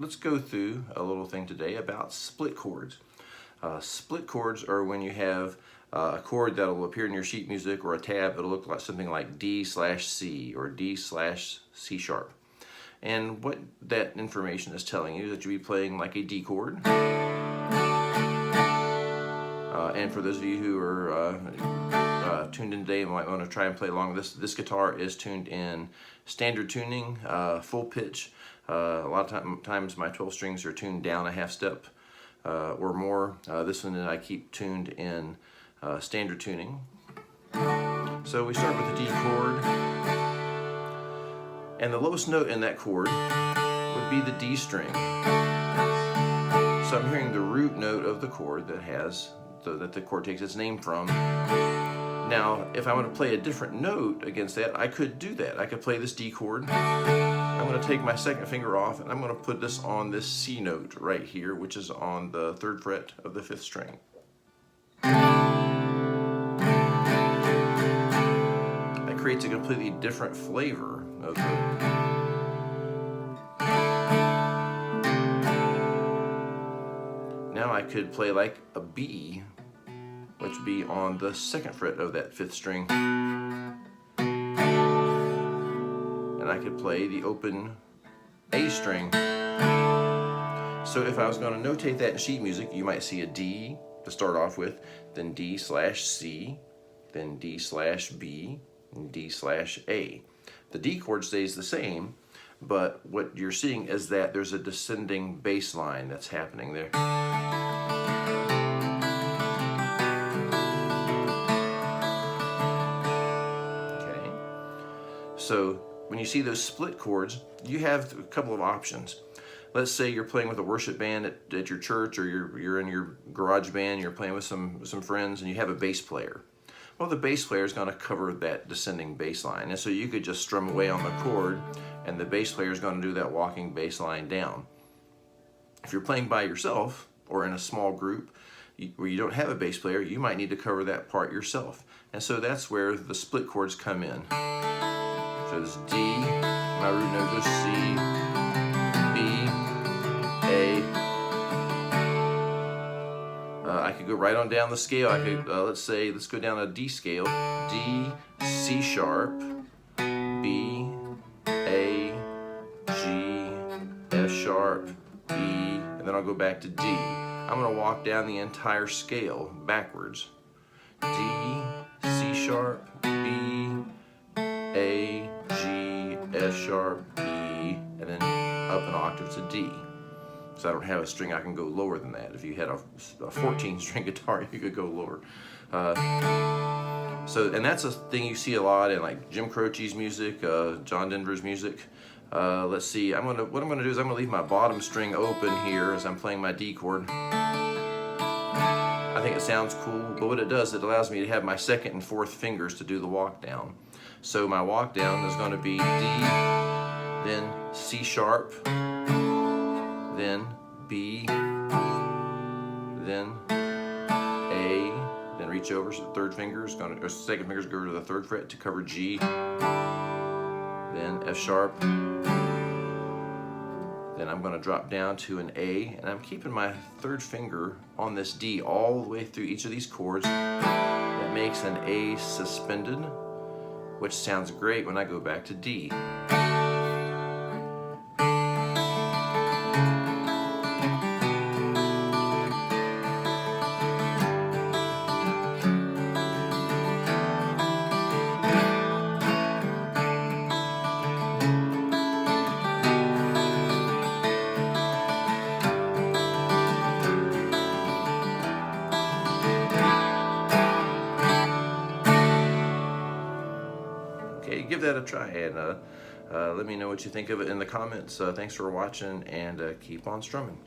let's go through a little thing today about split chords. Split chords are when you have a chord that will appear in your sheet music or a tab that'll look like something like D/C or D/C sharp. And what that information is telling you is that you'll be playing like a D chord. And for those of you who are tuned in today and might want to try and play along with this guitar is tuned in standard tuning, full pitch. A lot of times my 12 strings are tuned down a half step or more. This one I keep tuned in standard tuning. So we start with the D chord, and the lowest note in that chord would be the D string. So I'm hearing the root note of the chord that the chord takes its name from. Now, if I want to play a different note against that, I could do that. I could play this D chord. I'm going to take my second finger off and I'm going to put this on this C note right here, which is on the 3rd fret of the 5th string. That creates a completely different flavor of the Now I could play like a B, which would be on the 2nd fret of that 5th string. And I could play the open A string. So if I was going to notate that in sheet music, you might see a D to start off with, then D/C, then D/B, and D/A. The D chord stays the same, but what you're seeing is that there's a descending bass line that's happening there. Okay. So when you see those split chords, you have a couple of options. Let's say you're playing with a worship band at your church, or you're in your garage band, you're playing with some friends, and you have a bass player. Well, the bass player is going to cover that descending bass line, and so you could just strum away on the chord, and the bass player is going to do that walking bass line down. If you're playing by yourself or in a small group where you don't have a bass player, you might need to cover that part yourself, and so that's where the split chords come in. So this D, my root note goes C, B, A. I could go right on down the scale. I could, let's go down a D scale. D, C sharp, B, A, G, F sharp, B, and then I'll go back to D. I'm going to walk down the entire scale backwards. D, C sharp, B, A, G, F sharp, B, and then up an octave to D. So I don't have a string I can go lower than that. If you had a 14-string guitar, you could go lower. And that's a thing you see a lot in like Jim Croce's music, John Denver's music. Let's see. What I'm gonna do is I'm gonna leave my bottom string open here as I'm playing my D chord. I think it sounds cool, but what it does, it allows me to have my 2nd and 4th fingers to do the walk down. So my walk down is going to be D, then C sharp, then B, then A, then reach over, so the 3rd finger is going to, or 2nd finger is go to the 3rd fret to cover G, then F sharp, then I'm going to drop down to an A, and I'm keeping my 3rd finger on this D all the way through each of these chords. That makes an A suspended, which sounds great when I go back to D. Give that a try, and let me know what you think of it in the comments. Thanks for watching, and keep on strumming.